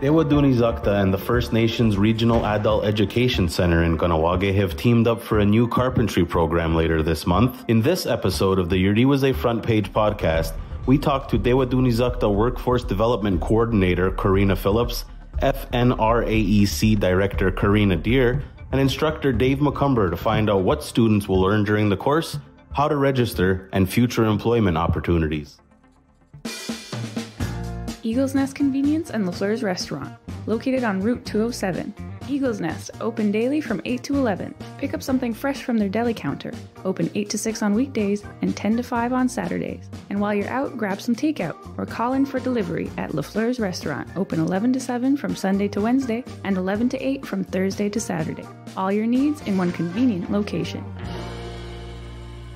Tewatohnhi'saktha and the First Nations Regional Adult Education Center in Kahnawake have teamed up for a new carpentry program later this month. In this episode of the Youve Front Page podcast, we talked to Tewatohnhi'saktha Workforce Development Coordinator Corinna Phillips, FNRAEC Director Carina Deere, and instructor Dave McComber to find out what students will learn during the course, how to register, and future employment opportunities. Eagle's Nest Convenience and LaFleur's Restaurant, located on Route 207. Eagle's Nest, open daily from 8 to 11. Pick up something fresh from their deli counter. Open 8 to 6 on weekdays and 10 to 5 on Saturdays. And while you're out, grab some takeout or call in for delivery at LaFleur's Restaurant, open 11 to 7 from Sunday to Wednesday and 11 to 8 from Thursday to Saturday. All your needs in one convenient location.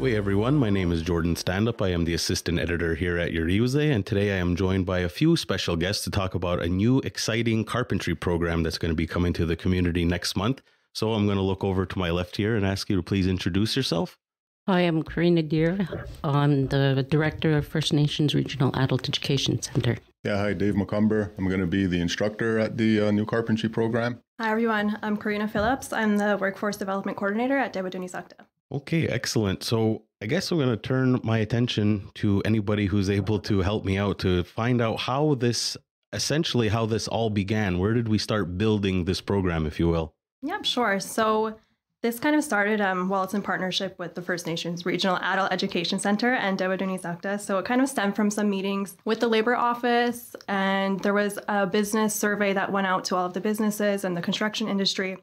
Hey everyone, my name is Jordan Standup. I am the assistant editor here at Youve, and today I am joined by a few special guests to talk about a new exciting carpentry program that's going to be coming to the community next month. So I'm going to look over to my left here and ask you to please introduce yourself. Hi, I'm Carina Deere. I'm the Director of First Nations Regional Adult Education Center. Yeah, hi, Dave McComber. I'm going to be the instructor at the new carpentry program. Hi everyone, I'm Corinna Phillips. I'm the Workforce Development Coordinator at Tewatohnhi'saktha. Okay, excellent. So I guess I'm going to turn my attention to anybody who's able to help me out to find out how this all began. Where did we start building this program, if you will? Yeah, sure. So this kind of started, it's in partnership with the First Nations Regional Adult Education Center and Tewatohnhi'saktha. So it kind of stemmed from some meetings with the Labor Office, and there was a business survey that went out to all of the businesses and the construction industry.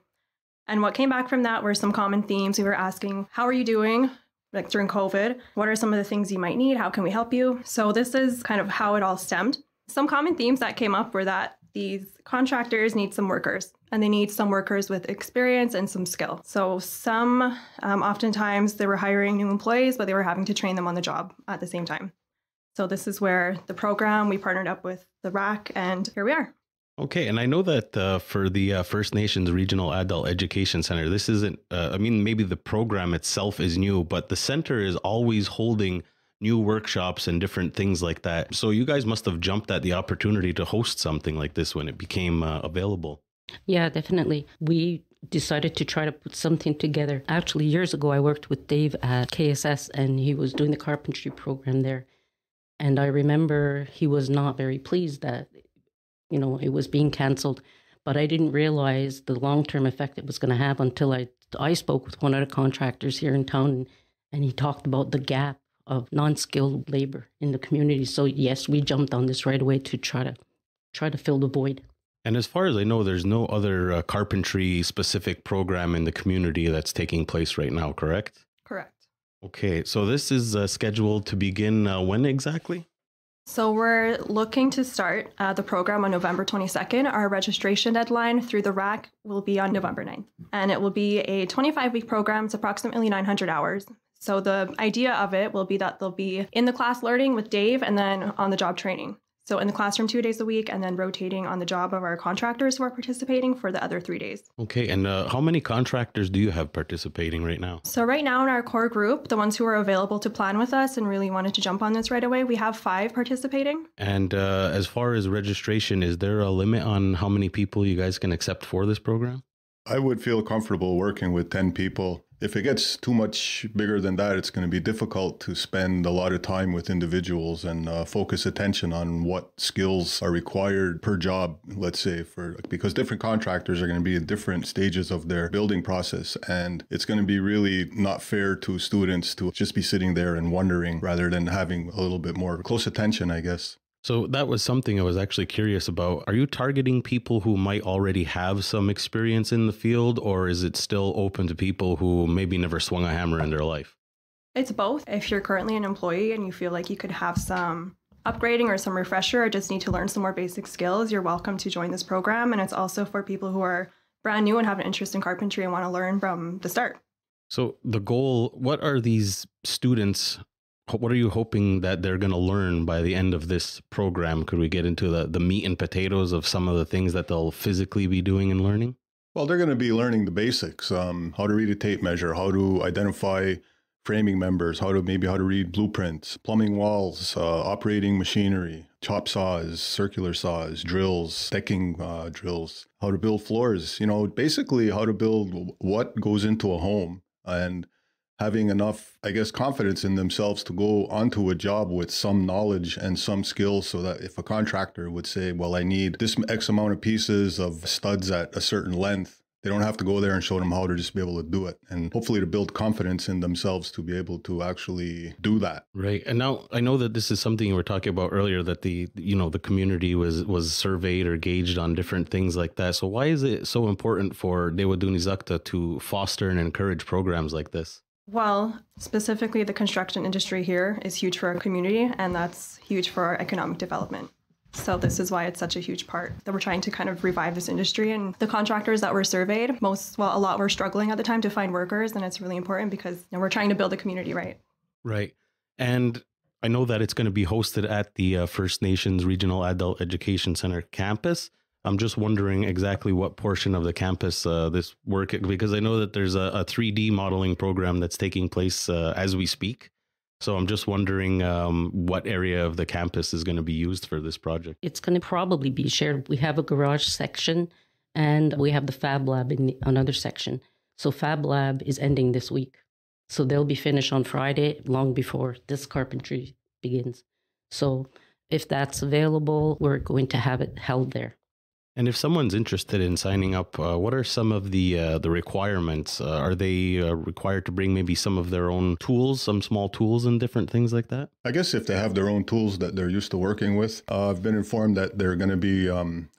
And what came back from that were some common themes. We were asking, how are you doing, like during COVID? What are some of the things you might need? How can we help you? So this is kind of how it all stemmed. Some common themes that came up were that these contractors need some workers, and they need some workers with experience and some skill. So some, oftentimes they were hiring new employees, but they were having to train them on the job at the same time. So this is where the program, we partnered up with the FNRAEC, and here we are. Okay, and I know that for the First Nations Regional Adult Education Center, this isn't, maybe the program itself is new, but the center is always holding new workshops and different things like that. So you guys must have jumped at the opportunity to host something like this when it became available. Yeah, definitely. We decided to try to put something together. Actually, years ago, I worked with Dave at KSS, and he was doing the carpentry program there. And I remember he was not very pleased that it was being canceled, but I didn't realize the long-term effect it was going to have until I spoke with one of the contractors here in town, and he talked about the gap of non-skilled labor in the community. So yes, we jumped on this right away to try to fill the void. And as far as I know, there's no other carpentry-specific program in the community that's taking place right now, correct? Correct. Okay, so this is scheduled to begin when exactly? So we're looking to start the program on November 22nd. Our registration deadline through the FNRAEC will be on November 9th. And it will be a 25-week program. It's approximately 900 hours. So the idea of it will be that they'll be in the class learning with Dave and then on the job training. So in the classroom 2 days a week, and then rotating on the job of our contractors who are participating for the other 3 days. Okay, and how many contractors do you have participating right now? So right now in our core group, the ones who are available to plan with us and really wanted to jump on this right away, we have 5 participating. And as far as registration, is there a limit on how many people you guys can accept for this program? I would feel comfortable working with 10 people. If it gets too much bigger than that, it's going to be difficult to spend a lot of time with individuals and focus attention on what skills are required per job, let's say, because different contractors are going to be in different stages of their building process. And it's going to be really not fair to students to just be sitting there and wondering rather than having a little bit more close attention, I guess. So that was something I was actually curious about. Are you targeting people who might already have some experience in the field, or is it still open to people who maybe never swung a hammer in their life? It's both. If you're currently an employee and you feel like you could have some upgrading or some refresher or just need to learn some more basic skills, you're welcome to join this program. And it's also for people who are brand new and have an interest in carpentry and want to learn from the start. So the goal, what are these students, what are you hoping that they're going to learn by the end of this program? Could we get into the meat and potatoes of some of the things that they'll physically be doing and learning? Well, they're going to be learning the basics, how to read a tape measure, how to identify framing members, how to read blueprints, plumbing walls, operating machinery, chop saws, circular saws, drills, decking drills, how to build floors, basically how to build what goes into a home, and having enough, I guess, confidence in themselves to go onto a job with some knowledge and some skills, so that if a contractor would say, well, I need this X amount of pieces of studs at a certain length, they don't have to go there and show them how to just be able to do it. And hopefully to build confidence in themselves to be able to actually do that. Right. And now I know that this is something you were talking about earlier, that the community was surveyed or gauged on different things like that. So why is it so important for Tewatohnhi'saktha to foster and encourage programs like this? Well, specifically the construction industry here is huge for our community, and that's huge for our economic development. So this is why it's such a huge part that we're trying to kind of revive this industry. And the contractors that were surveyed, a lot were struggling at the time to find workers, and it's really important because we're trying to build a community, right? Right. And I know that it's going to be hosted at the First Nations Regional Adult Education Center campus. I'm just wondering exactly what portion of the campus this work, because I know that there's a 3D modeling program that's taking place as we speak. So I'm just wondering what area of the campus is going to be used for this project. It's going to probably be shared. We have a garage section and we have the Fab Lab in another section. So Fab Lab is ending this week. So they'll be finished on Friday, long before this carpentry begins. So if that's available, we're going to have it held there. And if someone's interested in signing up, what are some of the requirements? Are they required to bring maybe some of their own tools, some small tools and different things like that? I guess if they have their own tools that they're used to working with, I've been informed that they're going to be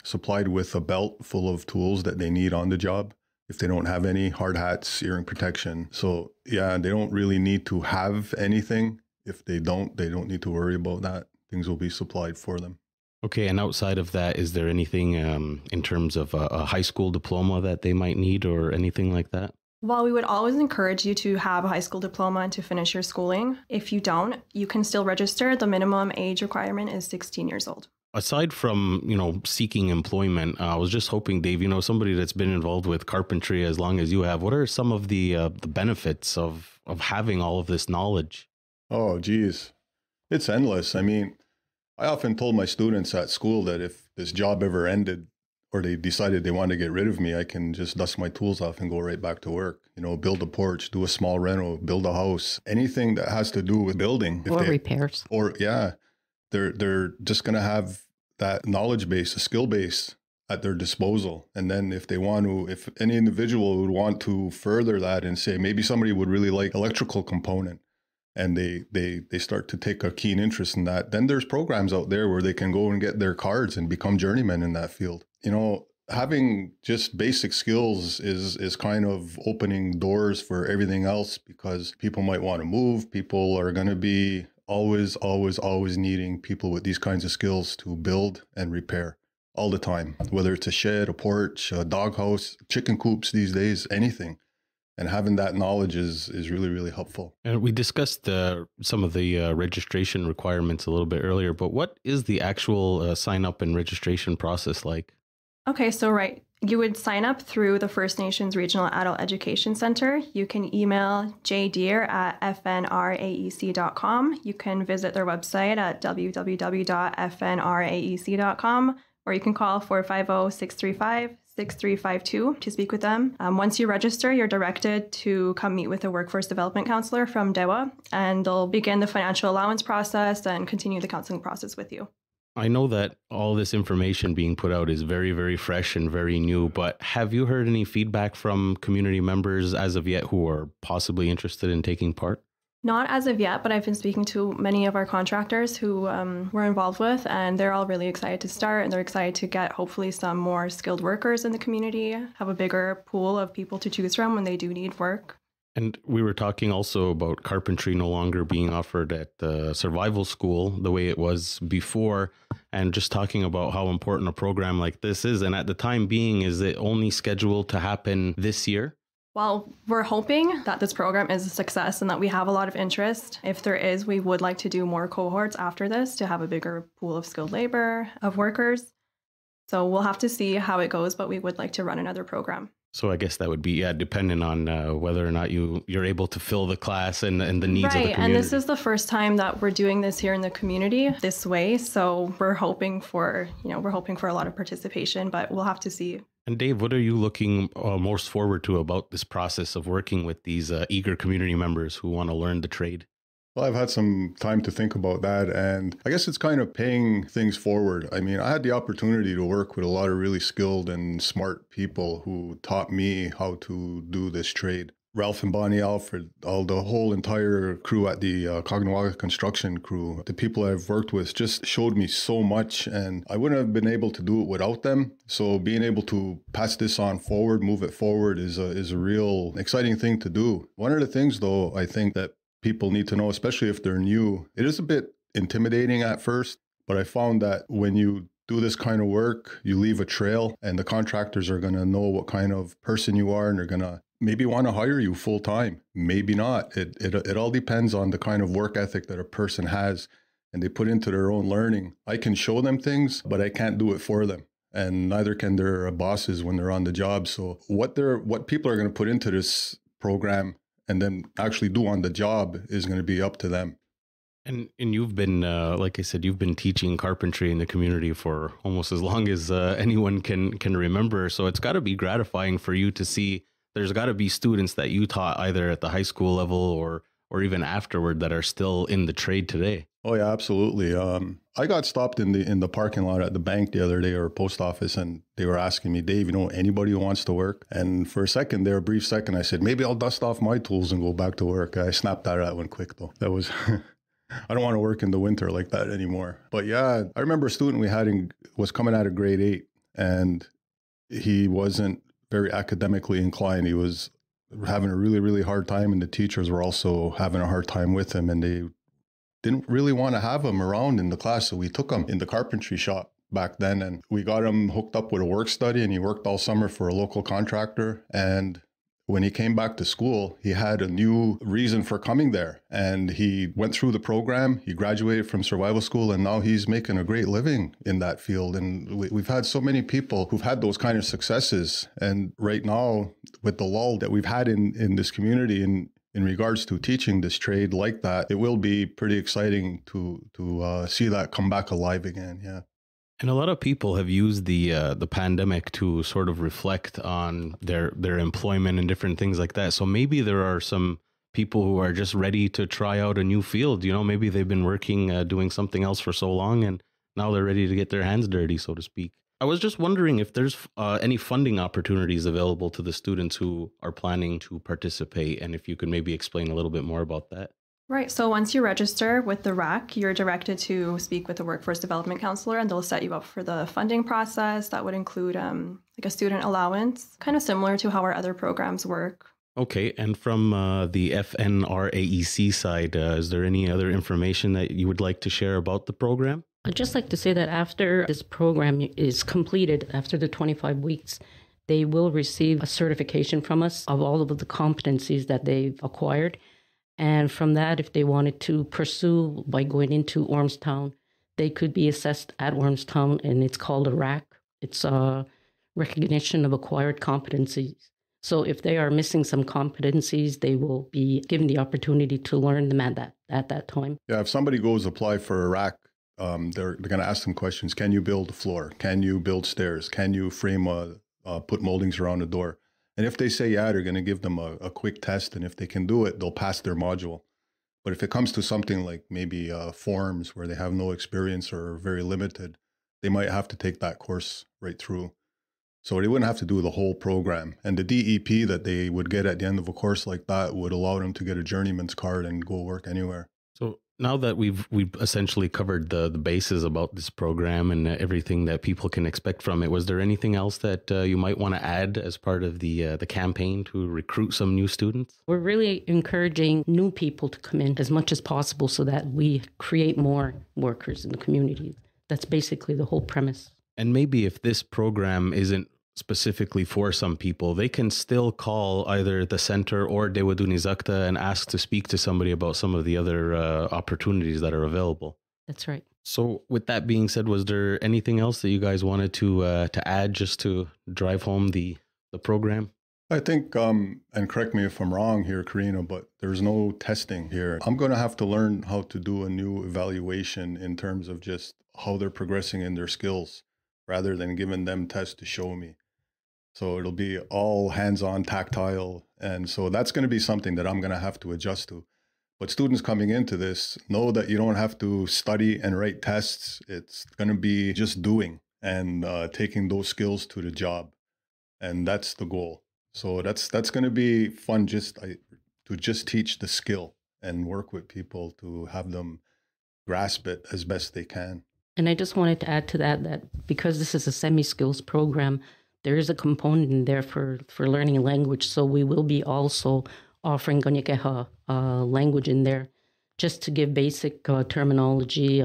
supplied with a belt full of tools that they need on the job. If they don't have any, hard hats, earring protection. So yeah, they don't really need to have anything. If they don't need to worry about that. Things will be supplied for them. Okay, and outside of that, is there anything in terms of a high school diploma that they might need or anything like that? Well, we would always encourage you to have a high school diploma and to finish your schooling. If you don't, you can still register. The minimum age requirement is 16 years old. Aside from, seeking employment, I was just hoping, Dave, somebody that's been involved with carpentry as long as you have, what are some of the benefits of having all of this knowledge? Oh, geez. It's endless. I mean, I often told my students at school that if this job ever ended or they decided they wanted to get rid of me, I can just dust my tools off and go right back to work. Build a porch, do a small reno, build a house, anything that has to do with building. Or repairs. Or, yeah, they're just going to have that knowledge base, a skill base at their disposal. And then if any individual would want to further that and say, maybe somebody would really like electrical component, and they start to take a keen interest in that, then there's programs out there where they can go and get their cards and become journeymen in that field. Having just basic skills is kind of opening doors for everything else, because people might want to move. People are going to be always needing people with these kinds of skills to build and repair all the time, whether it's a shed, a porch, a doghouse, chicken coops these days, anything. And having that knowledge is really, really helpful. And we discussed some of the registration requirements a little bit earlier, but what is the actual sign up and registration process like? Okay, so you would sign up through the First Nations Regional Adult Education Center. You can email jdeere@fnraec.com. You can visit their website at www.fnraec.com, or you can call 450-635-6352 to speak with them. Once you register, you're directed to come meet with a workforce development counselor from Dewa, and they'll begin the financial allowance process and continue the counseling process with you. I know that all this information being put out is very, very fresh and very new, but have you heard any feedback from community members as of yet who are possibly interested in taking part? Not as of yet, but I've been speaking to many of our contractors who we're involved with, and they're all really excited to start, and they're excited to get hopefully some more skilled workers in the community, have a bigger pool of people to choose from when they do need work. And we were talking also about carpentry no longer being offered at the survival school the way it was before, and just talking about how important a program like this is. And at the time being, is it only scheduled to happen this year? Well, we're hoping that this program is a success and that we have a lot of interest. If there is, we would like to do more cohorts after this to have a bigger pool of skilled labor, of workers. So we'll have to see how it goes, but we would like to run another program. So I guess that would be, dependent on whether or not you're able to fill the class and the needs of the community. Right, and this is the first time that we're doing this here in the community this way. So we're hoping for a lot of participation, but we'll have to see. And Dave, what are you looking most forward to about this process of working with these eager community members who want to learn the trade? Well, I've had some time to think about that, and I guess it's kind of paying things forward. I mean, I had the opportunity to work with a lot of really skilled and smart people who taught me how to do this trade. Ralph and Bonnie Alfred, the whole entire crew at the Kahnawake construction crew, the people I've worked with just showed me so much, and I wouldn't have been able to do it without them. So being able to pass this on forward, move it forward is a real exciting thing to do. One of the things, though, I think that people need to know, especially if they're new, it is a bit intimidating at first, but I found that when you do this kind of work, you leave a trail, and the contractors are going to know what kind of person you are, and they're going to maybe want to hire you full time, maybe not. It all depends on the kind of work ethic that a person has and they put into their own learning. I can show them things, but I can't do it for them. And neither can their bosses when they're on the job. So what people are going to put into this program and then actually do on the job is going to be up to them. And you've been, like I said, you've been teaching carpentry in the community for almost as long as anyone can remember. So it's got to be gratifying for you to see there's got to be students that you taught either at the high school level or even afterward that are still in the trade today. Oh yeah, absolutely. I got stopped in the parking lot at the bank the other day, or post office, and they were asking me, Dave, you know anybody who wants to work? And for a brief second, I said, maybe I'll dust off my tools and go back to work. I snapped out of that one quick though. That was, I don't want to work in the winter like that anymore. But yeah, I remember a student we had was coming out of grade 8, and he wasn't very academically inclined. He was having a really, really hard time, and the teachers were also having a hard time with him, and they didn't really want to have him around in the class. So we took him in the carpentry shop back then, and we got him hooked up with a work study, and he worked all summer for a local contractor. And when he came back to school, he had a new reason for coming there. And he went through the program, he graduated from survival school, and now he's making a great living in that field. And we've had so many people who've had those kind of successes. And right now, with the lull that we've had in this community in regards to teaching this trade like that, it will be pretty exciting to see that come back alive again. Yeah. And a lot of people have used the pandemic to sort of reflect on their employment and different things like that. So maybe there are some people who are just ready to try out a new field. You know, maybe they've been working, doing something else for so long, and now they're ready to get their hands dirty, so to speak. I was just wondering if there's any funding opportunities available to the students who are planning to participate, and if you could maybe explain a little bit more about that. Right. So once you register with the RAEC, you're directed to speak with the workforce development counselor, and they'll set you up for the funding process. That would include like a student allowance, kind of similar to how our other programs work. Okay. And from the FNRAEC side, is there any other information that you would like to share about the program? I'd just like to say that after this program is completed, after the 25 weeks, they will receive a certification from us of all of the competencies that they've acquired. And from that, if they wanted to pursue by going into Ormstown, they could be assessed at Ormstown, and it's called a RAEC. It's a recognition of acquired competencies. So if they are missing some competencies, they will be given the opportunity to learn them at that time. Yeah, if somebody goes apply for a RAEC, they're going to ask them questions. Can you build a floor? Can you build stairs? Can you frame put moldings around a door? And if they say yeah, they're going to give them a quick test. And if they can do it, they'll pass their module. But if it comes to something like maybe forms where they have no experience or very limited, they might have to take that course right through. So they wouldn't have to do the whole program. And the DEP that they would get at the end of a course like that would allow them to get a journeyman's card and go work anywhere. So now that we've essentially covered the bases about this program and everything that people can expect from it, was there anything else that you might want to add as part of the campaign to recruit some new students? We're really encouraging new people to come in as much as possible so that we create more workers in the community. That's basically the whole premise. And maybe if this program isn't specifically for some people, they can still call either the center or Tewatohnhi'saktha and ask to speak to somebody about some of the other opportunities that are available. That's right. So with that being said, was there anything else that you guys wanted to add just to drive home the program? I think, and correct me if I'm wrong here, Corinna, but there's no testing here. I'm going to have to learn how to do a new evaluation in terms of just how they're progressing in their skills rather than giving them tests to show me. So it'll be all hands-on, tactile. And so that's going to be something that I'm going to have to adjust to. But students coming into this know that you don't have to study and write tests. It's going to be just doing and taking those skills to the job. And that's the goal. So that's going to be fun to just teach the skill and work with people to have them grasp it as best they can. And I just wanted to add to that because this is a semi-skills program, there is a component in there for learning a language. So we will be also offering Kahnawake language in there just to give basic terminology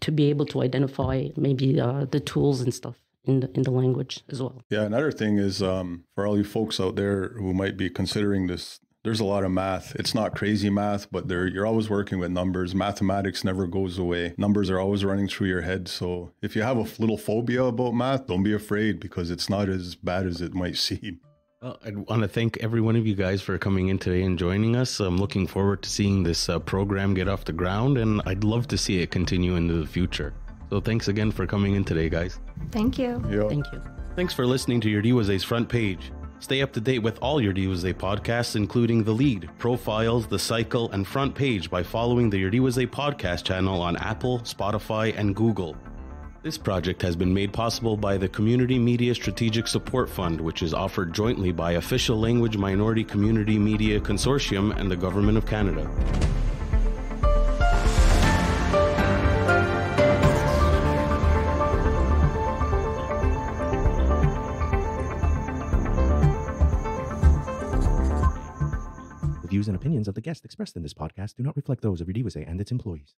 to be able to identify maybe the tools and stuff in the language as well. Yeah, another thing is for all you folks out there who might be considering this, there's a lot of math. It's not crazy math, but you're always working with numbers. Mathematics never goes away. Numbers are always running through your head. So if you have a little phobia about math, don't be afraid because it's not as bad as it might seem. Well, I want to thank every one of you guys for coming in today and joining us. I'm looking forward to seeing this program get off the ground, and I'd love to see it continue into the future. So thanks again for coming in today, guys. Thank you. Yeah. Thank you. Thanks for listening to Youve Wase's Front Page. Stay up to date with all Youve Wase podcasts, including The Lead, Profiles, The Cycle, and Front Page by following the Youve Wase podcast channel on Apple, Spotify, and Google. This project has been made possible by the Community Media Strategic Support Fund, which is offered jointly by Official Language Minority Community Media Consortium and the Government of Canada. The views and opinions of the guests expressed in this podcast do not reflect those of Youve Wase and its employees.